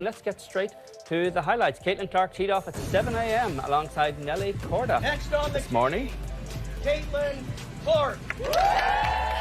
Let's get straight to the highlights. Caitlin Clark teed off at 7 a.m. alongside Nelly Korda this morning. Caitlin Clark.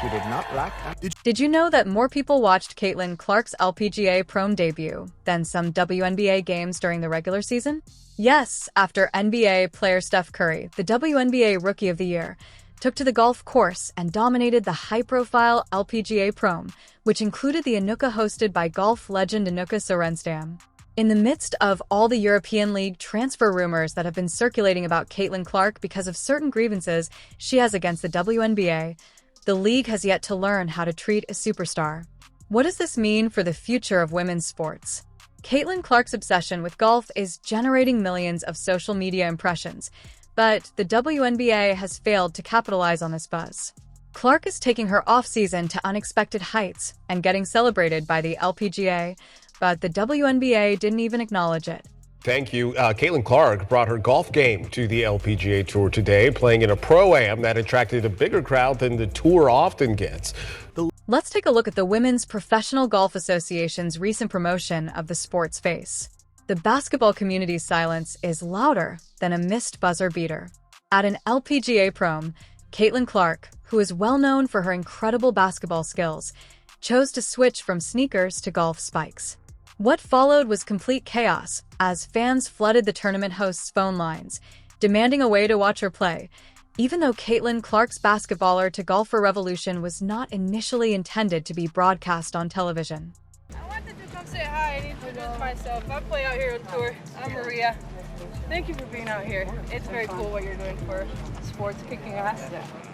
She did not lack. Did you know that more people watched Caitlin Clark's LPGA Pro debut than some WNBA games during the regular season? Yes, after NBA player Steph Curry, the WNBA Rookie of the Year, took to the golf course and dominated the high-profile LPGA Pro, which included the Anuka hosted by golf legend Anuka Sorenstam. In the midst of all the European League transfer rumors that have been circulating about Caitlin Clark because of certain grievances she has against the WNBA, the league has yet to learn how to treat a superstar. What does this mean for the future of women's sports? Caitlin Clark's obsession with golf is generating millions of social media impressions, but the WNBA has failed to capitalize on this buzz. Clark is taking her off-season to unexpected heights and getting celebrated by the LPGA, but the WNBA didn't even acknowledge it. Thank you. Caitlin Clark brought her golf game to the LPGA Tour today, playing in a Pro-Am that attracted a bigger crowd than the Tour often gets. Let's take a look at the Women's Professional Golf Association's recent promotion of the sport's face. The basketball community's silence is louder than a missed buzzer beater. At an LPGA Pro, Caitlin Clark, who is well known for her incredible basketball skills, chose to switch from sneakers to golf spikes. What followed was complete chaos as fans flooded the tournament host's phone lines, demanding a way to watch her play, even though Caitlin Clark's basketballer to golfer revolution was not initially intended to be broadcast on television. I wanted to come say hi and introduce myself. I play out here on tour. I'm Maria. Thank you for being out here. It's very cool what you're doing for sports, kicking ass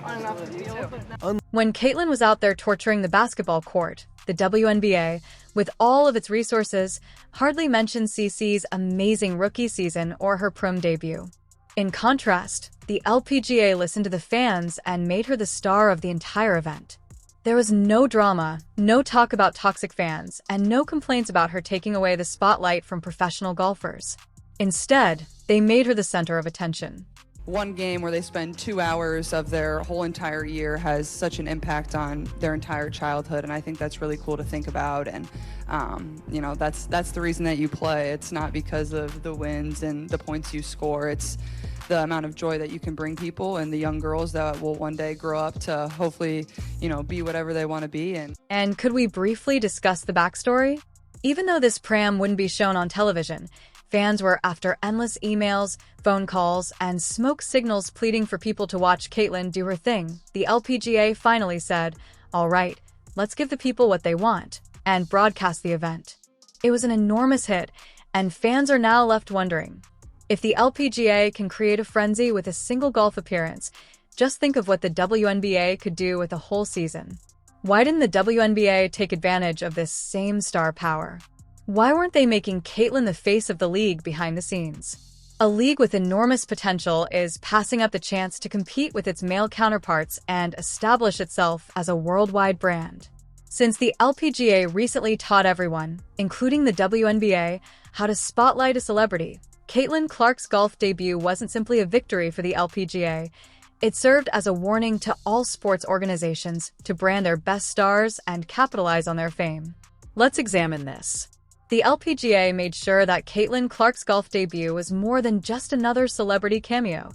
on and off the field. When Caitlin was out there torturing the basketball court, the WNBA, with all of its resources, hardly mentioned CC's amazing rookie season or her Pro debut. In contrast, the LPGA listened to the fans and made her the star of the entire event. There was no drama, no talk about toxic fans, and no complaints about her taking away the spotlight from professional golfers. Instead, they made her the center of attention. One game where they spend 2 hours of their whole entire year has such an impact on their entire childhood, and I think that's really cool to think about. And that's the reason that you play. It's not because of the wins and the points you score. It's the amount of joy that you can bring people and the young girls that will one day grow up to hopefully, be whatever they want to be. And could we briefly discuss the backstory? Even though this pram wouldn't be shown on television, fans were after endless emails, phone calls, and smoke signals pleading for people to watch Caitlin do her thing. The LPGA finally said, "All right, let's give the people what they want," and broadcast the event. It was an enormous hit, and fans are now left wondering, if the LPGA can create a frenzy with a single golf appearance, just think of what the WNBA could do with a whole season. Why didn't the WNBA take advantage of this same star power? Why weren't they making Caitlin the face of the league behind the scenes? A league with enormous potential is passing up the chance to compete with its male counterparts and establish itself as a worldwide brand. Since the LPGA recently taught everyone, including the WNBA, how to spotlight a celebrity, Caitlin Clark's golf debut wasn't simply a victory for the LPGA. It served as a warning to all sports organizations to brand their best stars and capitalize on their fame. Let's examine this. The LPGA made sure that Caitlin Clark's golf debut was more than just another celebrity cameo.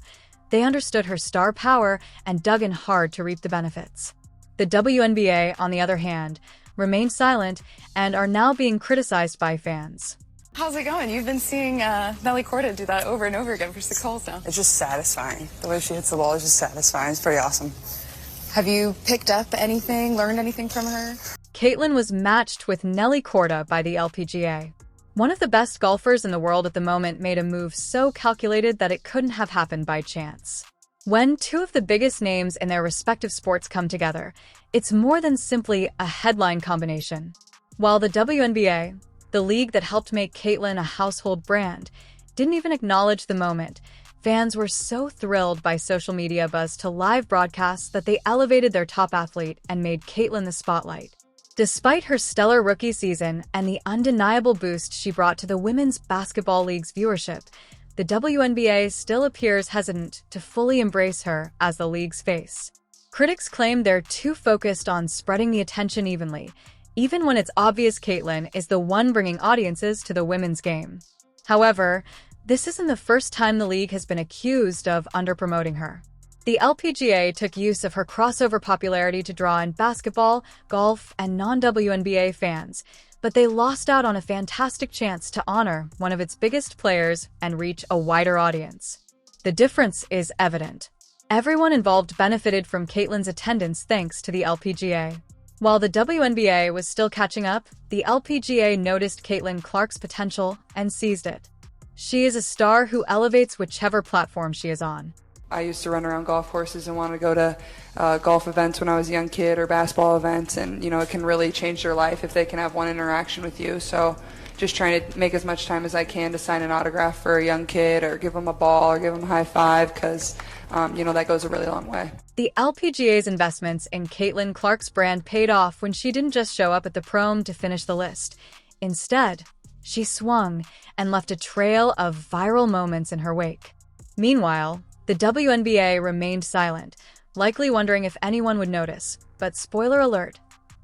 They understood her star power and dug in hard to reap the benefits. The WNBA, on the other hand, remained silent and are now being criticized by fans. How's it going? You've been seeing Nelly Korda do that over and over again for 6 holes now. It's just satisfying. The way she hits the ball is just satisfying. It's pretty awesome. Have you picked up anything, learned anything from her? Caitlin was matched with Nelly Korda by the LPGA. One of the best golfers in the world at the moment made a move so calculated that it couldn't have happened by chance. When two of the biggest names in their respective sports come together, it's more than simply a headline combination. While the WNBA, the league that helped make Caitlin a household brand, didn't even acknowledge the moment, fans were so thrilled by social media buzz to live broadcasts that they elevated their top athlete and made Caitlin the spotlight. Despite her stellar rookie season and the undeniable boost she brought to the Women's Basketball League's viewership, the WNBA still appears hesitant to fully embrace her as the league's face. Critics claim they're too focused on spreading the attention evenly, even when it's obvious Caitlin is the one bringing audiences to the women's game. However, this isn't the first time the league has been accused of underpromoting her. The LPGA took use of her crossover popularity to draw in basketball, golf, and non-WNBA fans, but they lost out on a fantastic chance to honor one of its biggest players and reach a wider audience. The difference is evident. Everyone involved benefited from Caitlin's attendance thanks to the LPGA. While the WNBA was still catching up, the LPGA noticed Caitlin Clark's potential and seized it. She is a star who elevates whichever platform she is on. I used to run around golf courses and want to go to golf events when I was a young kid, or basketball events, and it can really change their life if they can have one interaction with you. So just trying to make as much time as I can to sign an autograph for a young kid, or give them a ball, or give them a high five, because that goes a really long way. The LPGA's investments in Caitlin Clark's brand paid off when she didn't just show up at the prom to finish the list. Instead, she swung and left a trail of viral moments in her wake. Meanwhile, the WNBA remained silent, likely wondering if anyone would notice. But spoiler alert,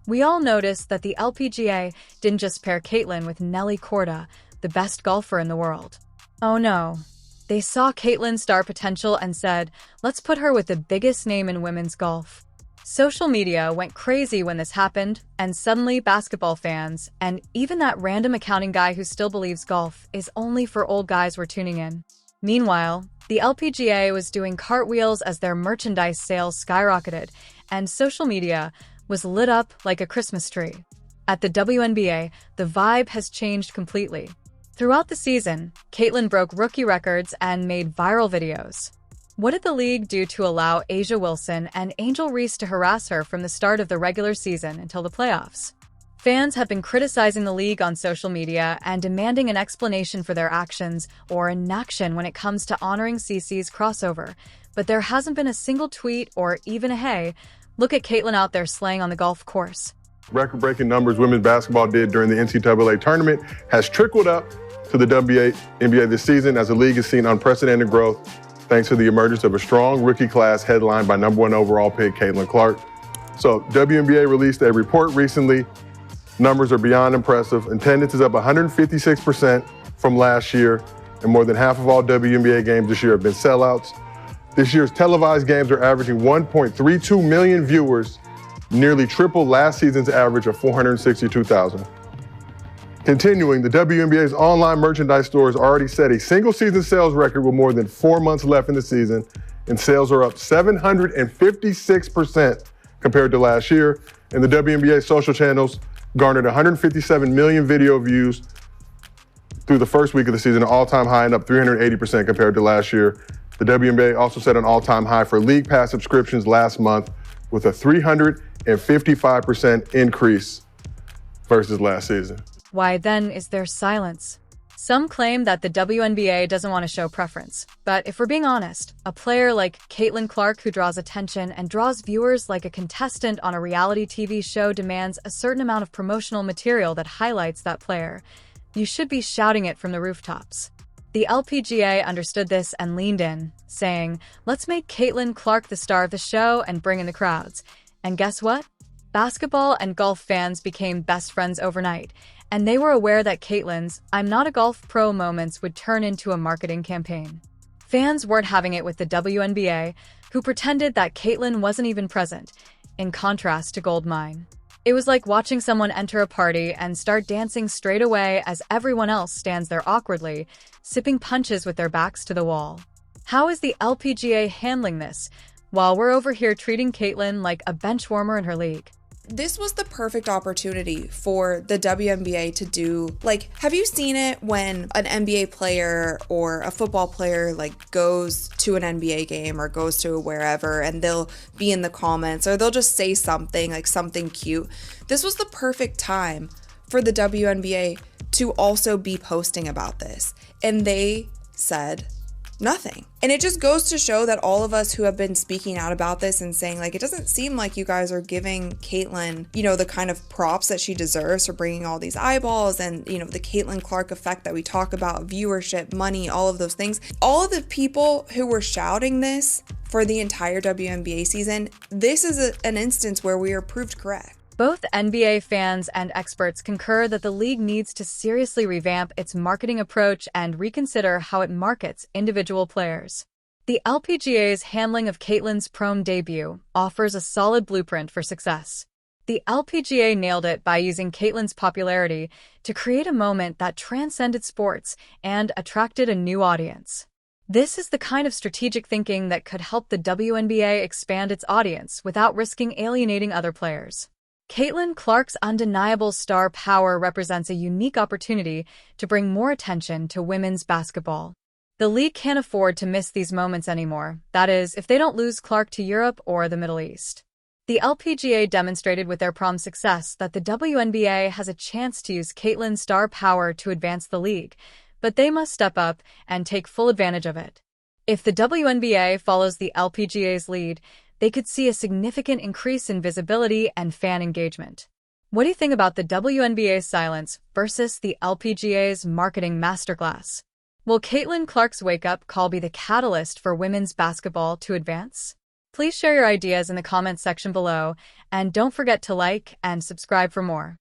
we all noticed that the LPGA didn't just pair Caitlin with Nelly Korda, the best golfer in the world. Oh no. They saw Caitlin's star potential and said, let's put her with the biggest name in women's golf. Social media went crazy when this happened, and suddenly basketball fans, and even that random accounting guy who still believes golf is only for old guys, were tuning in. Meanwhile, the LPGA was doing cartwheels as their merchandise sales skyrocketed, and social media was lit up like a Christmas tree. At the WNBA, the vibe has changed completely. Throughout the season, Caitlin broke rookie records and made viral videos. What did the league do to allow A'ja Wilson and Angel Reese to harass her from the start of the regular season until the playoffs? Fans have been criticizing the league on social media and demanding an explanation for their actions or inaction when it comes to honoring CC's crossover, but there hasn't been a single tweet or even a hey, look at Caitlin out there slaying on the golf course. Record-breaking numbers women's basketball did during the NCAA tournament has trickled up to the WNBA this season, as the league has seen unprecedented growth thanks to the emergence of a strong rookie class headlined by #1 overall pick Caitlin Clark. So WNBA released a report recently. Numbers are beyond impressive. Attendance is up 156% from last year, and more than half of all WNBA games this year have been sellouts. This year's televised games are averaging 1.32 million viewers, nearly triple last season's average of 462,000. Continuing, the WNBA's online merchandise store has already set a single-season sales record with more than 4 months left in the season, and sales are up 756% compared to last year. And the WNBA social channels garnered 157 million video views through the first week of the season, an all-time high, and up 380% compared to last year. The WNBA also set an all-time high for League Pass subscriptions last month, with a 355% increase versus last season. Why then is there silence? Some claim that the WNBA doesn't want to show preference. But if we're being honest, a player like Caitlin Clark, who draws attention and draws viewers like a contestant on a reality TV show, demands a certain amount of promotional material that highlights that player. You should be shouting it from the rooftops. The LPGA understood this and leaned in, saying, let's make Caitlin Clark the star of the show and bring in the crowds. And guess what? Basketball and golf fans became best friends overnight, and they were aware that Caitlin's "I'm not a golf pro" moments would turn into a marketing campaign. Fans weren't having it with the WNBA, who pretended that Caitlin wasn't even present, in contrast to Goldmine. It was like watching someone enter a party and start dancing straight away as everyone else stands there awkwardly, sipping punches with their backs to the wall. How is the LPGA handling this, while we're over here treating Caitlin like a benchwarmer in her league? This was the perfect opportunity for the WNBA to do, have you seen it when an NBA player or a football player goes to an NBA game or goes to wherever, and they'll be in the comments or they'll just say something something cute? This was the perfect time for the WNBA to also be posting about this, and they said nothing. And it just goes to show that all of us who have been speaking out about this and saying it doesn't seem like you guys are giving Caitlin, the kind of props that she deserves for bringing all these eyeballs and, the Caitlin Clark effect that we talk about, viewership, money, all of those things. All of the people who were shouting this for the entire WNBA season, this is an instance where we are proved correct. Both NBA fans and experts concur that the league needs to seriously revamp its marketing approach and reconsider how it markets individual players. The LPGA's handling of Caitlin's prom debut offers a solid blueprint for success. The LPGA nailed it by using Caitlin's popularity to create a moment that transcended sports and attracted a new audience. This is the kind of strategic thinking that could help the WNBA expand its audience without risking alienating other players. Caitlin Clark's undeniable star power represents a unique opportunity to bring more attention to women's basketball. The league can't afford to miss these moments anymore, that is, if they don't lose Clark to Europe or the Middle East. The LPGA demonstrated with their prom success that the WNBA has a chance to use Caitlin's star power to advance the league, but they must step up and take full advantage of it. If the WNBA follows the LPGA's lead, they could see a significant increase in visibility and fan engagement. What do you think about the WNBA's silence versus the LPGA's marketing masterclass? Will Caitlin Clark's wake-up call be the catalyst for women's basketball to advance? Please share your ideas in the comments section below, and don't forget to like and subscribe for more.